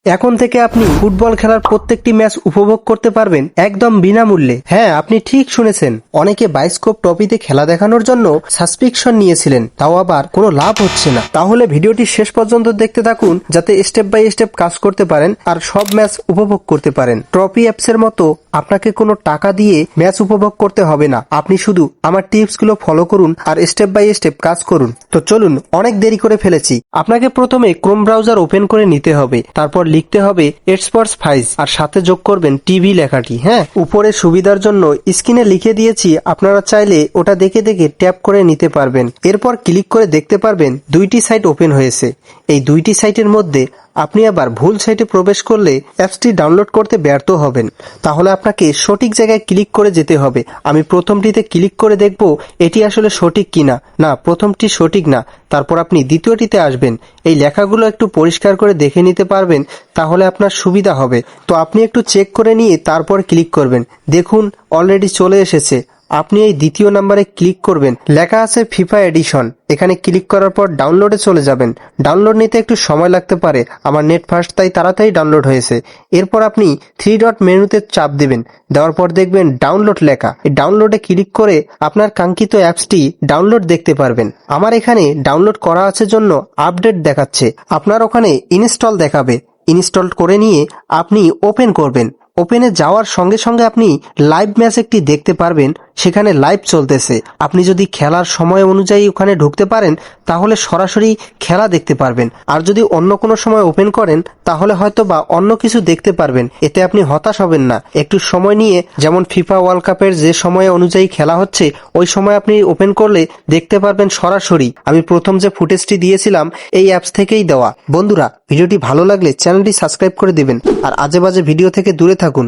এখন থেকে আপনি ফুটবল খেলার প্রত্যেকটি ম্যাচ উপভোগ করতে পারবেন একদম বিনামূল্যে। হ্যাঁ, আপনি ঠিক শুনেছেন। অনেকে বায়োস্কোপ টপিতে খেলা দেখানোর জন্য সাবস্ক্রিপশন নিয়েছিলেন, তাও আবার কোনো লাভ হচ্ছে না। তাহলে ভিডিওটি শেষ পর্যন্ত দেখতে থাকুন, যাতে স্টেপ বাই স্টেপ কাজ করতে পারেন আর সব ম্যাচ উপভোগ করতে পারেন। ট্রপি অ্যাপসের মতো আপনাকে কোনো টাকা দিয়ে ম্যাচ উপভোগ করতে হবে না। আপনি শুধু আমার টিপসগুলো ফলো করুন আর স্টেপ বাই স্টেপ কাজ করুন। তো চলুন, অনেক দেরি করে ফেলেছি। আপনাকে প্রথমে ক্রোম ব্রাউজার ওপেন করে নিতে হবে, তারপর লিখতে হবে এক্সপার্টস ফাইজ আর সাথে যোগ করবেন টিভি লেখাটি। হ্যাঁ, উপরে সুবিধার জন্য স্ক্রিনে লিখে দিয়েছি, আপনারা চাইলে ওটা দেখে দেখে ট্যাপ করে নিতে পারবেন। এরপর ক্লিক করে দেখতে পারবেন দুইটি সাইট ওপেন হয়েছে। এই দুইটি সাইটের মধ্যে আপনি আবার ভুল সাইটে প্রবেশ করলে অ্যাপসটি ডাউনলোড করতে ব্যর্থ হবেন। তাহলে আপনাকে সঠিক জায়গায় ক্লিক করে যেতে হবে। আমি প্রথমটিতে ক্লিক করে দেখব এটি আসলে সঠিক কিনা। না, প্রথমটি সঠিক না। তারপর আপনি দ্বিতীয়টিতে আসবেন। এই লেখাগুলো একটু পরিষ্কার করে দেখে নিতে পারবেন, তাহলে আপনার সুবিধা হবে। তো আপনি একটু চেক করে নিয়ে তারপর ক্লিক করবেন। দেখুন, অলরেডি চলে এসেছে। আপনি এই দ্বিতীয় নাম্বারে ক্লিক করবেন, লেখা আছে ফিফা এডিশন। এখানে ক্লিক করার পর ডাউনলোডে চলে যাবেন। ডাউনলোড নিতে একটু সময় লাগতে পারে, আমার নেট ফাস্ট তাই তাড়াতাড়ি ডাউনলোড হয়েছে। এরপর আপনি 3 ডট মেনুতে চাপ দেবেন। দেওয়ার পর দেখবেন ডাউনলোড লেখা। এই ডাউনলোডে ক্লিক করে আপনার কাঙ্ক্ষিত অ্যাপসটি ডাউনলোড দেখতে পারবেন। আমার এখানে ডাউনলোড করা আছে জন্য আপডেট দেখাচ্ছে, আপনার ওখানে ইনস্টল দেখাবে। ইনস্টল করে নিয়ে আপনি ওপেন করবেন। ওপেনে যাওয়ার সঙ্গে সঙ্গে আপনি লাইভ ম্যাচ একটি দেখতে পারবেন, সেখানে লাইভ চলতেছে। আপনি যদি খেলার সময় অনুযায়ী ওখানে ঢুকতে পারেন, তাহলে সরাসরি খেলা দেখতে পারবেন। আর যদি অন্য কোনো সময় ওপেন করেন, তাহলে হয়তো বা অন্য কিছু দেখতে পারবেন। এতে আপনি হতাশ হবেন না। একটু সময় নিয়ে, যেমন ফিফা ওয়ার্ল্ড কাপের যে সময় অনুযায়ী খেলা হচ্ছে, ওই সময় আপনি ওপেন করলে দেখতে পারবেন সরাসরি। আমি প্রথম যে ফুটেজটি দিয়েছিলাম এই অ্যাপস থেকেই দেওয়া। বন্ধুরা, ভিডিওটি ভালো লাগলে চ্যানেলটি সাবস্ক্রাইব করে দিবেন আর আজে বাজে ভিডিও থেকে দূরে থাকুন।